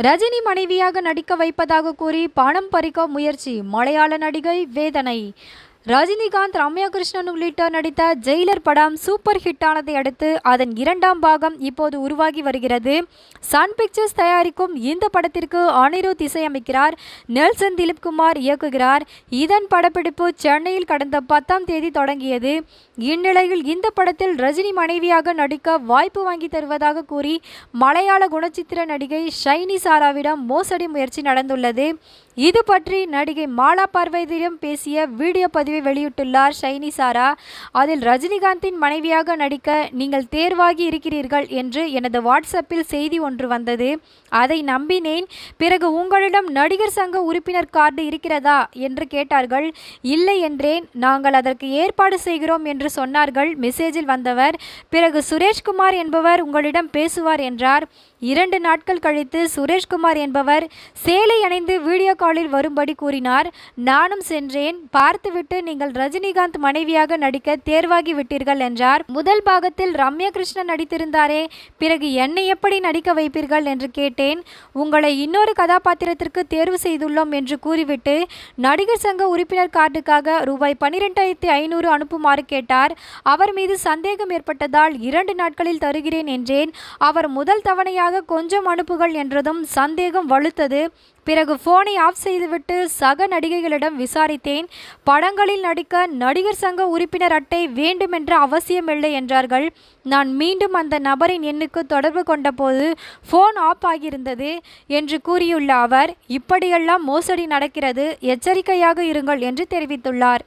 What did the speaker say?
ரஜினி மனைவியாக நடிக்க வைப்பதாக கூறி பணம் பறிக்க முயற்சி, மலையாள நடிகை வேதனை. ரஜினிகாந்த், ரம்யா கிருஷ்ணன் உள்ளிட்டோர் நடித்த ஜெயிலர் படம் சூப்பர் ஹிட் ஆனதை அடுத்து அதன் இரண்டாம் பாகம் இப்போது உருவாகி வருகிறது. சன் பிக்சர்ஸ் தயாரிக்கும் இந்த படத்திற்கு அனிருத் இசையமைக்கிறார். நெல்சன் திலீப்குமார் இயக்குகிறார். இதன் படப்பிடிப்பு சென்னையில் கடந்த 10ஆம் தேதி தொடங்கியது. இந்நிலையில் இந்த படத்தில் ரஜினி மனைவியாக நடிக்க வாய்ப்பு வாங்கி தருவதாக கூறி மலையாள குணச்சித்திர நடிகை ஷைனி சாராவிடம் மோசடி முயற்சி நடந்துள்ளது. இது பற்றி நடிகை மாலா பார்வதியிடம் பேசிய வீடியோ பதிவை வெளியிட்டுள்ளார் ஷைனி சாரா. அதில் ரஜினிகாந்தின் மனைவியாக நடிக்க நீங்கள் தேர்வாகி இருக்கிறீர்கள் என்று எனது வாட்ஸ்அப்பில் செய்தி ஒன்று வந்தது. அதை நம்பினேன். பிறகு உங்களிடம் நடிகர் சங்க உறுப்பினர் கார்டு இருக்கிறதா என்று கேட்டார்கள். இல்லை என்றேன். நாங்கள் அதற்கு ஏற்பாடு செய்கிறோம் என்று சொன்னார்கள் மெசேஜில் வந்தவர். பிறகு சுரேஷ்குமார் என்பவர் உங்களிடம் பேசுவார் என்றார். 2 நாட்கள் கழித்து சுரேஷ்குமார் என்பவர் சேலை அணிந்து வீடியோ காலில் வரும்படி கூறினார். நானும் சென்றேன். பார்த்துவிட்டு நீங்கள் ரஜினிகாந்த் மனைவியாக நடிக்க தேர்வாகி விட்டீர்கள் என்றார். முதல் பாகத்தில் ரம்யா கிருஷ்ணன் நடித்திருந்தாரே, பிறகு என்னை எப்படி நடிக்க வைப்பீர்கள் என்று கேட்டேன். உங்களை இன்னொரு கதாபாத்திரத்திற்கு தேர்வு செய்துள்ளோம் என்று கூறிவிட்டு நடிகர் சங்க உறுப்பினர் கார்டுக்காக ரூபாய் 12,500 அனுப்புமாறு கேட்டார். அவர் மீது சந்தேகம் ஏற்பட்டதால் 2 நாட்களில் தருகிறேன் என்றேன். அவர் முதல் தவணையாக கொஞ்சம் அனுப்புகள் என்றதும் சந்தேகம் வலுத்தது. பிறகு போனை ஆஃப் செய்துவிட்டு சக நடிகைகளிடம் விசாரித்தேன். படங்களில் நடிக்க நடிகர் சங்க உறுப்பினர் அட்டை வேண்டுமென்ற அவசியமில்லை என்றார்கள். நான் மீண்டும் அந்த நபரின் எண்ணுக்கு தொடர்பு கொண்டபோது போன் ஆஃப் ஆகியிருந்தது என்று கூறியுள்ள அவர், இப்படியெல்லாம் மோசடி நடக்கிறது, எச்சரிக்கையாக இருங்கள் என்று தெரிவித்துள்ளார்.